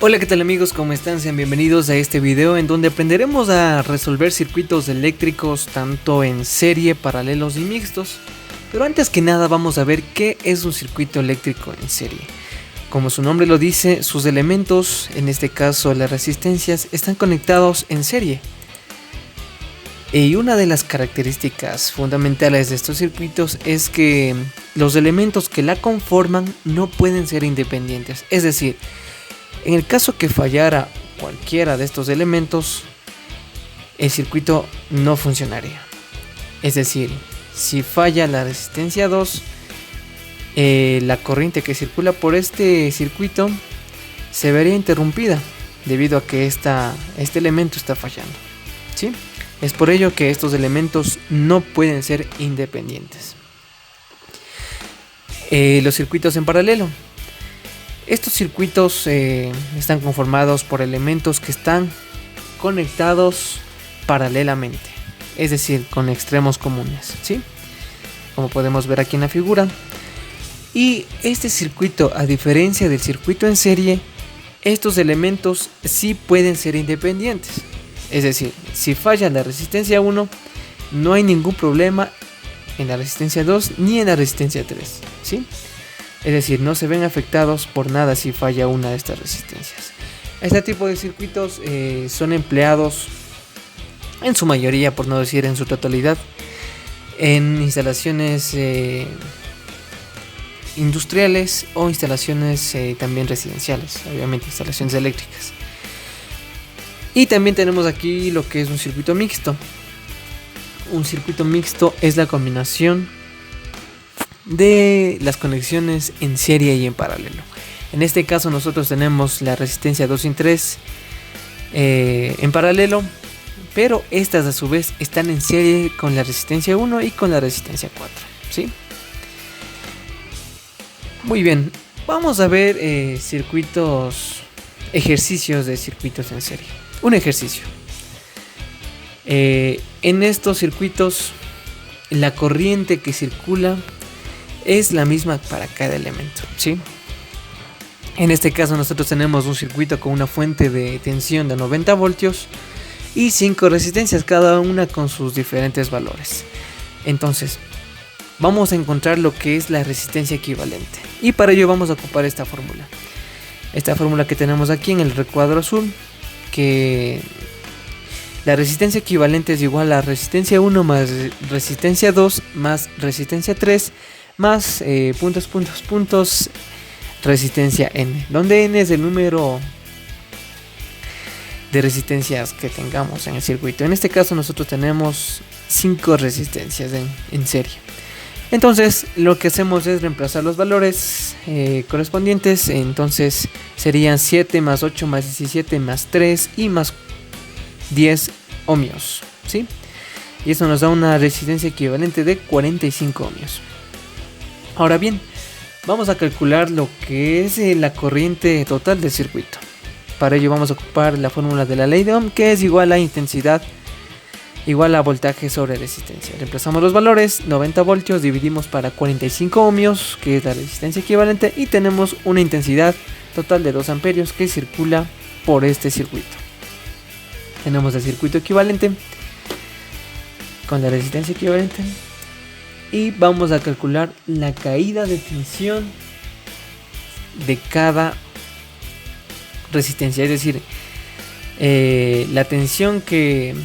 Hola, ¿qué tal amigos? ¿Cómo están? Sean bienvenidos a este video en donde aprenderemos a resolver circuitos eléctricos tanto en serie, paralelos y mixtos. Pero antes que nada vamos a ver qué es un circuito eléctrico en serie. Como su nombre lo dice, sus elementos, en este caso las resistencias, están conectados en serie. Y una de las características fundamentales de estos circuitos es que los elementos que la conforman no pueden ser independientes. Es decir, en el caso que fallara cualquiera de estos elementos, el circuito no funcionaría. Es decir, si falla la resistencia 2, la corriente que circula por este circuito se vería interrumpida debido a que este elemento está fallando, ¿sí? Es por ello que estos elementos no pueden ser independientes. Los circuitos en paralelo. Estos circuitos están conformados por elementos que están conectados paralelamente, es decir, con extremos comunes, ¿sí? Como podemos ver aquí en la figura. Y este circuito, a diferencia del circuito en serie, estos elementos sí pueden ser independientes. Es decir, si falla la resistencia 1, no hay ningún problema en la resistencia 2 ni en la resistencia 3, ¿sí? Es decir, no se ven afectados por nada si falla una de estas resistencias. Este tipo de circuitos son empleados en su mayoría, por no decir en su totalidad, en instalaciones industriales o instalaciones también residenciales, obviamente instalaciones eléctricas. Y también tenemos aquí lo que es un circuito mixto. Un circuito mixto es la combinación de las conexiones en serie y en paralelo. En este caso nosotros tenemos la resistencia 2 y 3 en paralelo, pero estas a su vez están en serie con la resistencia 1 y con la resistencia 4, ¿sí? Muy bien, vamos a ver ejercicios de circuitos en serie. Un ejercicio. En estos circuitos la corriente que circula es la misma para cada elemento, ¿sí? En este caso nosotros tenemos un circuito con una fuente de tensión de 90 voltios y 5 resistencias, cada una con sus diferentes valores. Entonces, vamos a encontrar lo que es la resistencia equivalente. Y para ello vamos a ocupar esta fórmula. Esta fórmula que tenemos aquí en el recuadro azul, que la resistencia equivalente es igual a resistencia 1 más resistencia 2 más resistencia 3 más resistencia n, donde n es el número de resistencias que tengamos en el circuito. En este caso nosotros tenemos 5 resistencias en serie. Entonces lo que hacemos es reemplazar los valores correspondientes. Entonces serían 7 más 8 más 17 más 3 y más 10 ohmios, ¿sí? Y eso nos da una resistencia equivalente de 45 ohmios. Ahora bien, vamos a calcular lo que es la corriente total del circuito. Para ello vamos a ocupar la fórmula de la ley de Ohm, que es igual a intensidad igual a voltaje sobre resistencia. Reemplazamos los valores, 90 voltios dividimos para 45 ohmios, que es la resistencia equivalente, y tenemos una intensidad total de 2 amperios que circula por este circuito. Tenemos el circuito equivalente con la resistencia equivalente y vamos a calcular la caída de tensión de cada resistencia, es decir, la tensión que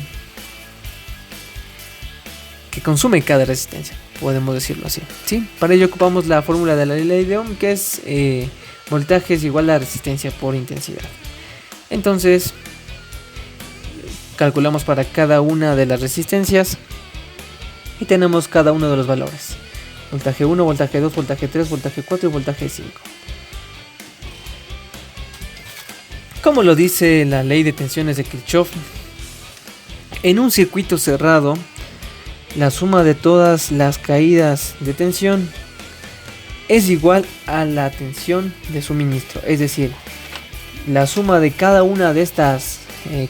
consume cada resistencia, podemos decirlo así, ¿sí? Para ello ocupamos la fórmula de la ley de Ohm, que es voltaje es igual a resistencia por intensidad. Entonces calculamos para cada una de las resistencias y tenemos cada uno de los valores: voltaje 1, voltaje 2, voltaje 3, voltaje 4 y voltaje 5. Como lo dice la ley de tensiones de Kirchhoff, en un circuito cerrado la suma de todas las caídas de tensión es igual a la tensión de suministro. Es decir, la suma de cada una de estas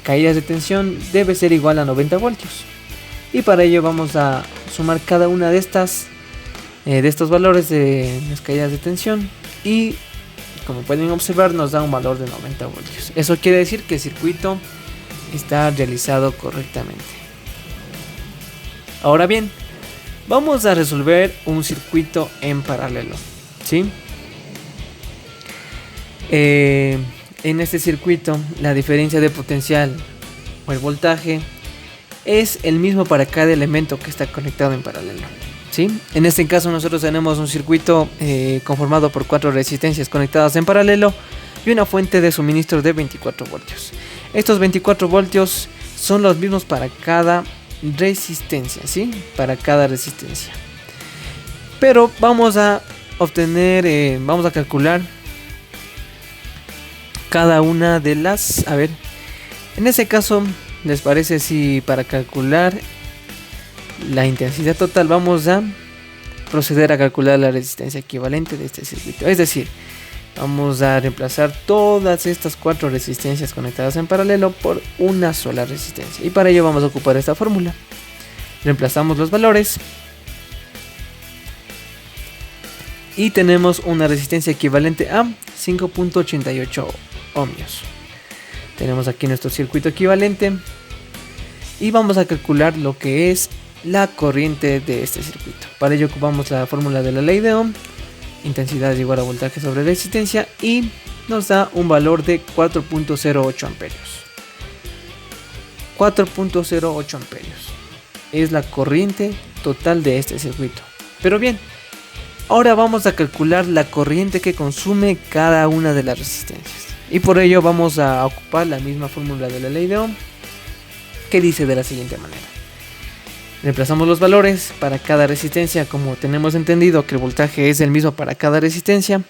caídas de tensión debe ser igual a 90 voltios. Y para ello vamos a sumar cada una de estos valores de las caídas de tensión y como pueden observar, nos da un valor de 90 voltios. Eso quiere decir que el circuito está realizado correctamente. Ahora bien, vamos a resolver un circuito en paralelo, ¿sí? En este circuito, la diferencia de potencial o el voltaje es el mismo para cada elemento que está conectado en paralelo, ¿sí? En este caso nosotros tenemos un circuito conformado por 4 resistencias conectadas en paralelo y una fuente de suministro de 24 voltios. Estos 24 voltios son los mismos para cada resistencia, ¿sí? Para cada resistencia. Pero vamos a obtener, vamos a calcular cada una de las... A ver, en ese caso, ¿les parece si para calcular la intensidad total vamos a proceder a calcular la resistencia equivalente de este circuito? Es decir, vamos a reemplazar todas estas 4 resistencias conectadas en paralelo por una sola resistencia. Y para ello vamos a ocupar esta fórmula. Reemplazamos los valores. Y tenemos una resistencia equivalente a 5.88 ohmios. Tenemos aquí nuestro circuito equivalente. Y vamos a calcular lo que es la corriente de este circuito. Para ello ocupamos la fórmula de la ley de Ohm. Intensidad es igual a voltaje sobre resistencia. Y nos da un valor de 4.08 amperios. 4.08 amperios es la corriente total de este circuito. Pero bien, ahora vamos a calcular la corriente que consume cada una de las resistencias. Y por ello vamos a ocupar la misma fórmula de la ley de Ohm, que dice de la siguiente manera. Reemplazamos los valores para cada resistencia, como tenemos entendido que el voltaje es el mismo para cada resistencia.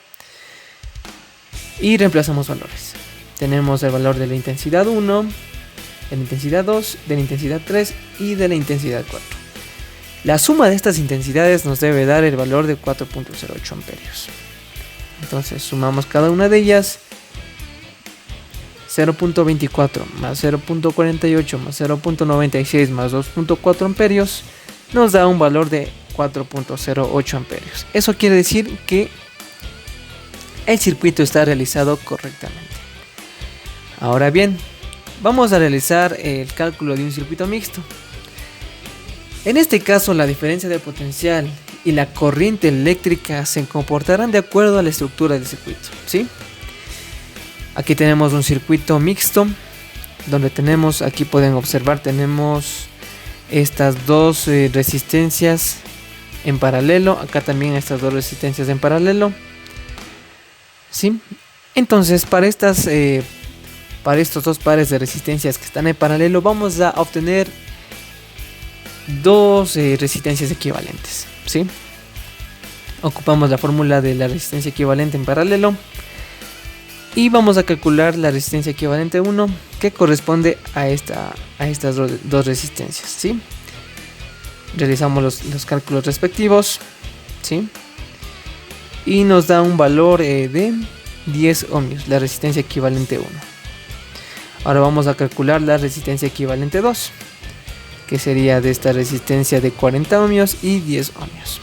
Y reemplazamos valores. Tenemos el valor de la intensidad 1, de la intensidad 2, de la intensidad 3 y de la intensidad 4. La suma de estas intensidades nos debe dar el valor de 4.08 amperios. Entonces sumamos cada una de ellas. 0.24 más 0.48 más 0.96 más 2.4 amperios nos da un valor de 4.08 amperios. Eso quiere decir que el circuito está realizado correctamente. Ahora bien, vamos a realizar el cálculo de un circuito mixto. En este caso, la diferencia de potencial y la corriente eléctrica se comportarán de acuerdo a la estructura del circuito, ¿sí? Aquí tenemos un circuito mixto donde tenemos, aquí pueden observar, tenemos estas dos resistencias en paralelo. Acá también estas dos resistencias en paralelo, ¿sí? Entonces para estos dos pares de resistencias que están en paralelo vamos a obtener dos resistencias equivalentes, ¿sí? Ocupamos la fórmula de la resistencia equivalente en paralelo y vamos a calcular la resistencia equivalente 1 que corresponde a estas dos resistencias, ¿sí? Realizamos los cálculos respectivos, ¿sí? Y nos da un valor de 10 ohmios, la resistencia equivalente 1. Ahora vamos a calcular la resistencia equivalente 2, que sería de esta resistencia de 40 ohmios y 10 ohmios.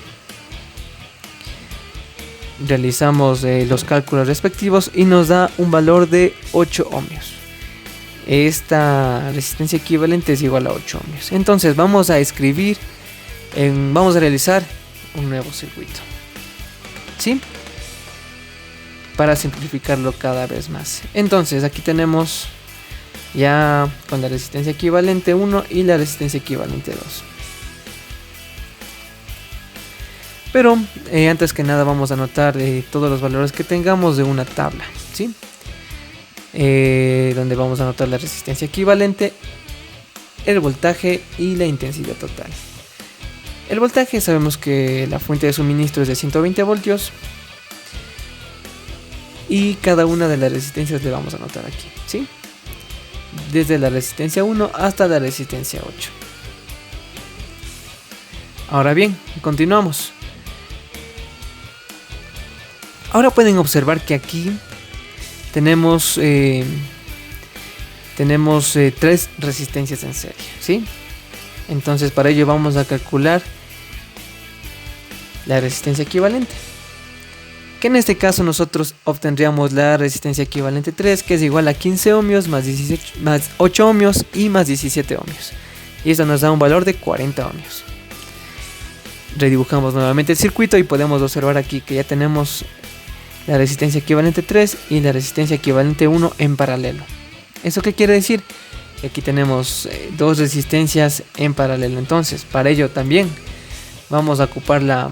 Realizamos los cálculos respectivos y nos da un valor de 8 ohmios. Esta resistencia equivalente es igual a 8 ohmios. Entonces vamos a escribir, vamos a realizar un nuevo circuito, ¿sí? Para simplificarlo cada vez más. Entonces aquí tenemos ya con la resistencia equivalente 1 y la resistencia equivalente 2. Pero antes que nada vamos a anotar todos los valores que tengamos de una tabla, ¿sí? Donde vamos a anotar la resistencia equivalente, el voltaje y la intensidad total. El voltaje, sabemos que la fuente de suministro es de 120 voltios. Y cada una de las resistencias le vamos a anotar aquí, ¿sí? Desde la resistencia 1 hasta la resistencia 8. Ahora bien, continuamos. Ahora pueden observar que aquí tenemos tres resistencias en serie, ¿sí? Entonces para ello vamos a calcular la resistencia equivalente. que en este caso nosotros obtendríamos la resistencia equivalente 3, que es igual a 15 ohmios más 8 ohmios y más 17 ohmios. Y esto nos da un valor de 40 ohmios. Redibujamos nuevamente el circuito y podemos observar aquí que ya tenemos la resistencia equivalente 3 y la resistencia equivalente 1 en paralelo. ¿Eso qué quiere decir? Que aquí tenemos dos resistencias en paralelo. Entonces, para ello también vamos a ocupar la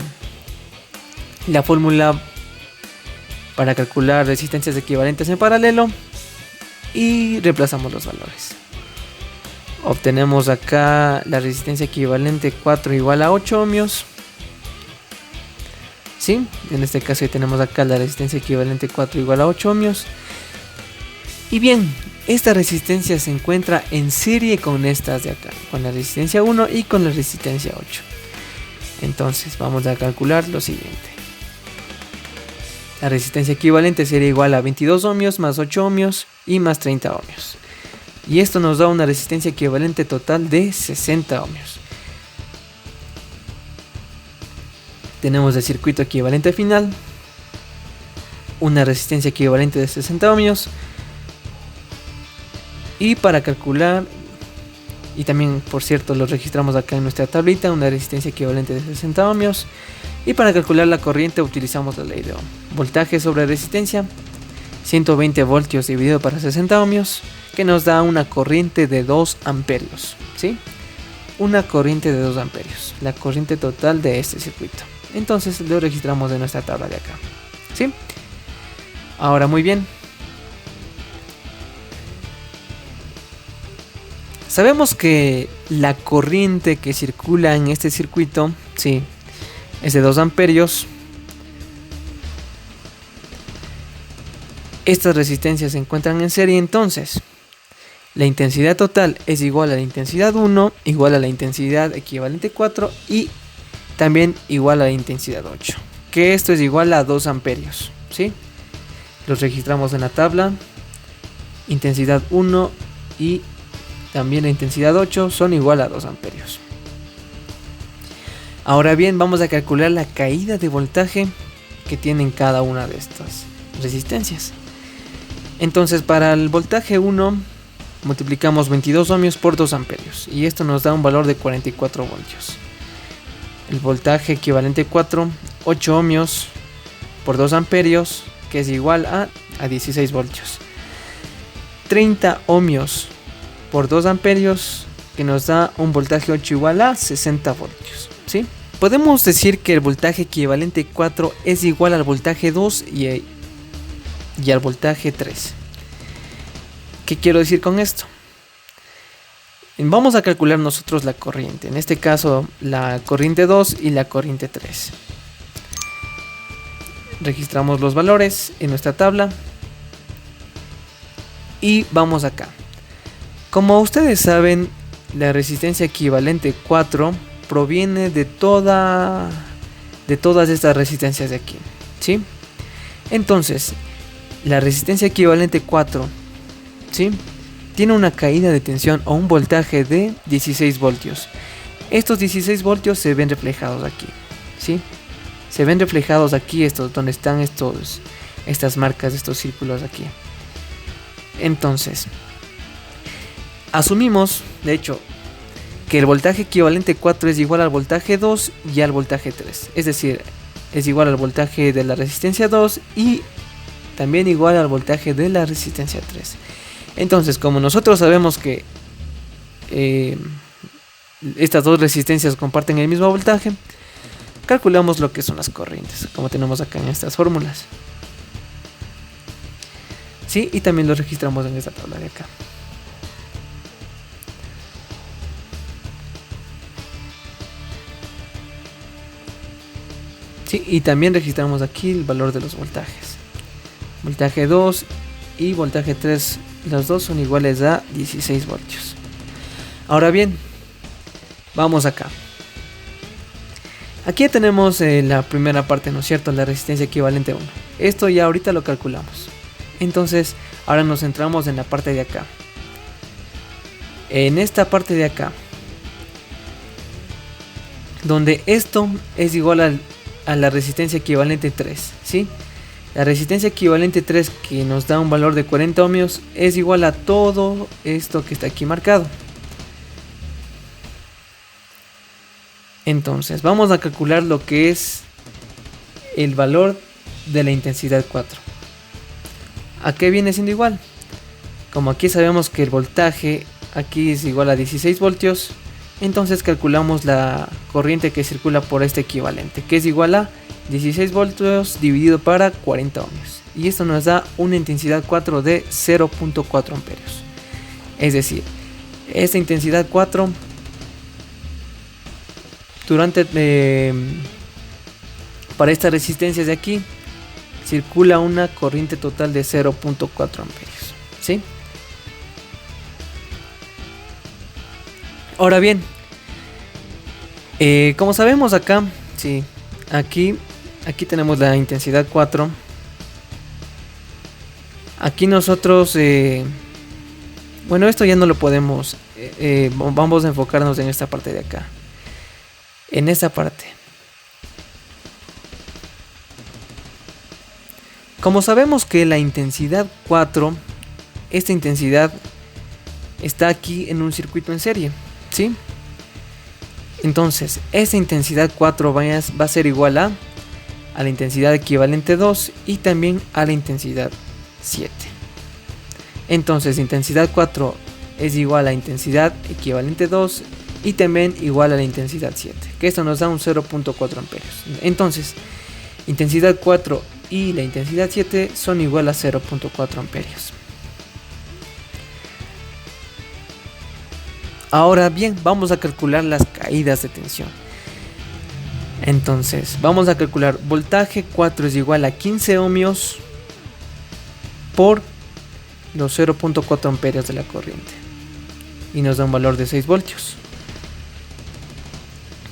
fórmula para calcular resistencias equivalentes en paralelo y reemplazamos los valores. Obtenemos acá la resistencia equivalente 4 igual a 8 ohmios. ¿Sí? En este caso ya tenemos acá la resistencia equivalente 4 igual a 8 ohmios. Y bien, esta resistencia se encuentra en serie con estas de acá, con la resistencia 1 y con la resistencia 8. Entonces vamos a calcular lo siguiente. La resistencia equivalente sería igual a 22 ohmios más 8 ohmios y más 30 ohmios. Y esto nos da una resistencia equivalente total de 60 ohmios. Tenemos el circuito equivalente final, una resistencia equivalente de 60 ohmios. Y para calcular, y también por cierto lo registramos acá en nuestra tablita, una resistencia equivalente de 60 ohmios. Y para calcular la corriente utilizamos la ley de Ohm. Voltaje sobre resistencia, 120 voltios dividido para 60 ohmios, que nos da una corriente de 2 amperios. ¿Sí? Una corriente de 2 amperios, la corriente total de este circuito. Entonces lo registramos en nuestra tabla de acá. ¿Sí? Ahora muy bien. Sabemos que la corriente que circula en este circuito, sí, es de 2 amperios. Estas resistencias se encuentran en serie, entonces la intensidad total es igual a la intensidad 1, igual a la intensidad equivalente 4 y también igual a la intensidad 8. Que esto es igual a 2 amperios, ¿sí? Los registramos en la tabla. Intensidad 1 y también la intensidad 8 son igual a 2 amperios. Ahora bien, vamos a calcular la caída de voltaje que tienen cada una de estas resistencias. Entonces, para el voltaje 1 multiplicamos 22 ohmios por 2 amperios y esto nos da un valor de 44 voltios. El voltaje equivalente 4, 8 ohmios por 2 amperios, que es igual a 16 voltios. 30 ohmios por 2 amperios, que nos da un voltaje 8 igual a 60 voltios. ¿Sí? Podemos decir que el voltaje equivalente 4 es igual al voltaje 2 y al voltaje 3. ¿Qué quiero decir con esto? Vamos a calcular nosotros la corriente, en este caso la corriente 2 y la corriente 3. Registramos los valores en nuestra tabla y vamos acá. Como ustedes saben, la resistencia equivalente 4 proviene de todas estas resistencias de aquí, ¿sí? Entonces, la resistencia equivalente 4, ¿sí?, tiene una caída de tensión o un voltaje de 16 voltios. Estos 16 voltios se ven reflejados aquí, ¿sí? Se ven reflejados aquí, donde están estas marcas, estos círculos aquí. Entonces, asumimos, de hecho, que el voltaje equivalente 4 es igual al voltaje 2 y al voltaje 3. Es decir, es igual al voltaje de la resistencia 2 y también igual al voltaje de la resistencia 3. Entonces, como nosotros sabemos que estas dos resistencias comparten el mismo voltaje, calculamos lo que son las corrientes, como tenemos acá en estas fórmulas. ¿Sí? Y también lo registramos en esta tabla de acá. ¿Sí? Y también registramos aquí el valor de los voltajes. Voltaje 2 y voltaje 3, los dos son iguales a 16 voltios. Ahora bien, vamos acá. Aquí ya tenemos la primera parte, ¿no es cierto? La resistencia equivalente 1. Esto ya ahorita lo calculamos. Entonces, ahora nos centramos en la parte de acá. En esta parte de acá, donde esto es igual a la resistencia equivalente 3, ¿sí? La resistencia equivalente 3, que nos da un valor de 40 ohmios, es igual a todo esto que está aquí marcado. Entonces vamos a calcular lo que es el valor de la intensidad 4. ¿A qué viene siendo igual? Como aquí sabemos que el voltaje aquí es igual a 16 voltios, entonces calculamos la corriente que circula por este equivalente, que es igual a 16 voltios dividido para 40 ohmios. Y esto nos da una intensidad 4 de 0.4 amperios. Es decir, esta intensidad 4 para estas resistencias de aquí circula una corriente total de 0.4 amperios. ¿Sí? Ahora bien, como sabemos acá, sí, aquí tenemos la intensidad 4. Aquí nosotros, bueno, esto ya no lo podemos, vamos a enfocarnos en esta parte de acá. En esta parte. Como sabemos que la intensidad 4, esta intensidad está aquí en un circuito en serie, ¿sí? Entonces, esta intensidad 4 va a ser igual a la intensidad equivalente 2 y también a la intensidad 7. Entonces, intensidad 4 es igual a intensidad equivalente 2 y también igual a la intensidad 7, que esto nos da un 0.4 amperios. Entonces, intensidad 4 y la intensidad 7 son igual a 0.4 amperios. Ahora bien, vamos a calcular las caídas de tensión. Entonces, vamos a calcular voltaje 4 es igual a 15 ohmios por los 0.4 amperios de la corriente. Y nos da un valor de 6 voltios.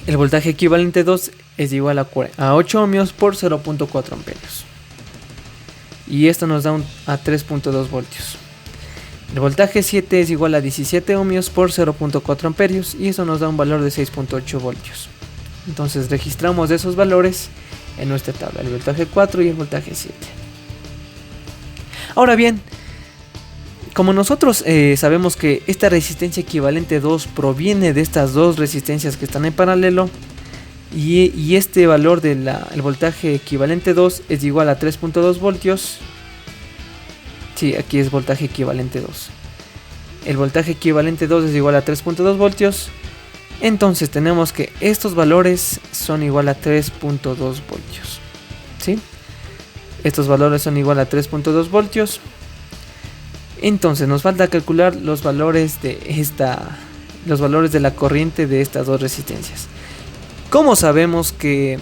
El voltaje equivalente 2 es igual a 8 ohmios por 0.4 amperios. Y esto nos da a 3.2 voltios. El voltaje 7 es igual a 17 ohmios por 0.4 amperios y eso nos da un valor de 6.8 voltios. Entonces registramos esos valores en nuestra tabla, el voltaje 4 y el voltaje 7. Ahora bien, como nosotros sabemos que esta resistencia equivalente 2 proviene de estas dos resistencias que están en paralelo, y este valor del voltaje equivalente 2 es igual a 3.2 voltios. Sí, aquí es voltaje equivalente 2. El voltaje equivalente 2 es igual a 3.2 voltios. Entonces tenemos que estos valores son igual a 3.2 voltios. ¿Sí? Estos valores son igual a 3.2 voltios. Entonces nos falta calcular los valores de la corriente de estas dos resistencias. Como sabemos que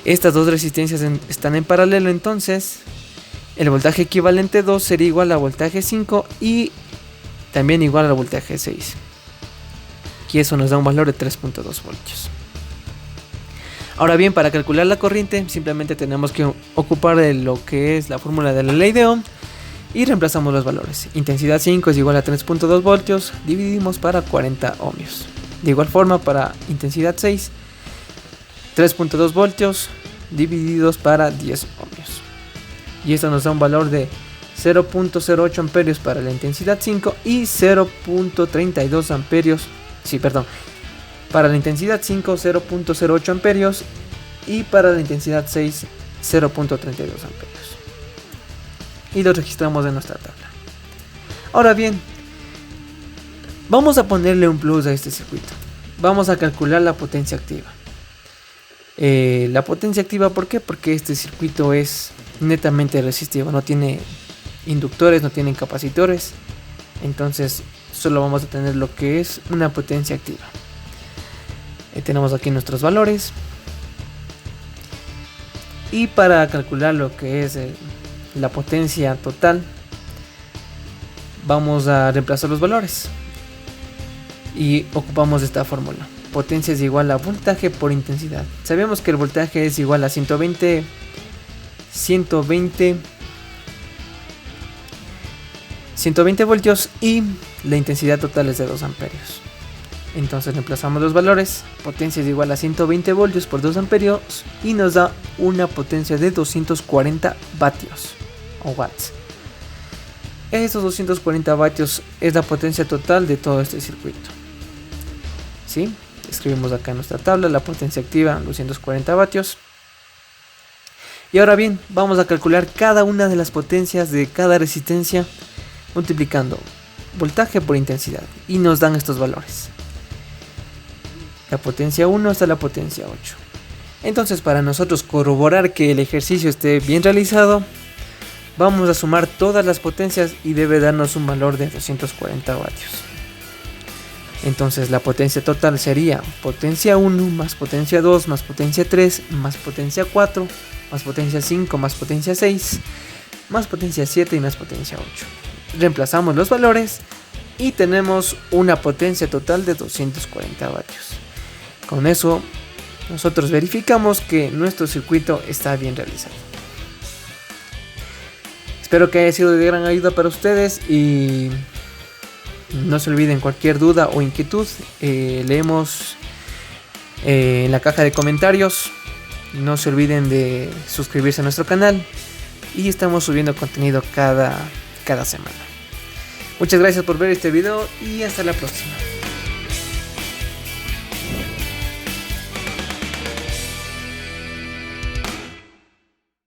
estas dos resistencias están en paralelo, entonces el voltaje equivalente 2 sería igual a voltaje 5 y también igual al voltaje 6. Y eso nos da un valor de 3.2 voltios. Ahora bien, para calcular la corriente simplemente tenemos que ocupar lo que es la fórmula de la ley de Ohm y reemplazamos los valores. Intensidad 5 es igual a 3.2 voltios, dividimos para 40 ohmios. De igual forma para intensidad 6, 3.2 voltios divididos para 10 ohmios. Y esto nos da un valor de 0.08 amperios para la intensidad 5 y 0.32 amperios. Sí, perdón. Para la intensidad 5, 0.08 amperios y para la intensidad 6, 0.32 amperios. Y lo registramos en nuestra tabla. Ahora bien, vamos a ponerle un plus a este circuito. Vamos a calcular la potencia activa. La potencia activa, ¿por qué? Porque este circuito es netamente resistivo, no tiene inductores, no tiene capacitores, entonces solo vamos a tener lo que es una potencia activa. Tenemos aquí nuestros valores y para calcular lo que es la potencia total vamos a reemplazar los valores y ocupamos esta fórmula. Potencia es igual a voltaje por intensidad. Sabemos que el voltaje es igual a 120 voltios y la intensidad total es de 2 amperios. Entonces reemplazamos los valores. Potencia es igual a 120 voltios por 2 amperios y nos da una potencia de 240 vatios o watts. Estos 240 vatios es la potencia total de todo este circuito. ¿Sí? Escribimos acá en nuestra tabla la potencia activa, 240 vatios. Y ahora bien, vamos a calcular cada una de las potencias de cada resistencia multiplicando voltaje por intensidad y nos dan estos valores. La potencia 1 hasta la potencia 8. Entonces, para nosotros corroborar que el ejercicio esté bien realizado, vamos a sumar todas las potencias y debe darnos un valor de 240 vatios. Entonces la potencia total sería potencia 1 más potencia 2 más potencia 3 más potencia 4 más potencia 5 más potencia 6 más potencia 7 y más potencia 8. Reemplazamos los valores y tenemos una potencia total de 240 vatios. Con eso nosotros verificamos que nuestro circuito está bien realizado. Espero que haya sido de gran ayuda para ustedes y no se olviden, cualquier duda o inquietud leemos en la caja de comentarios. No se olviden de suscribirse a nuestro canal y estamos subiendo contenido cada semana. Muchas gracias por ver este video y hasta la próxima.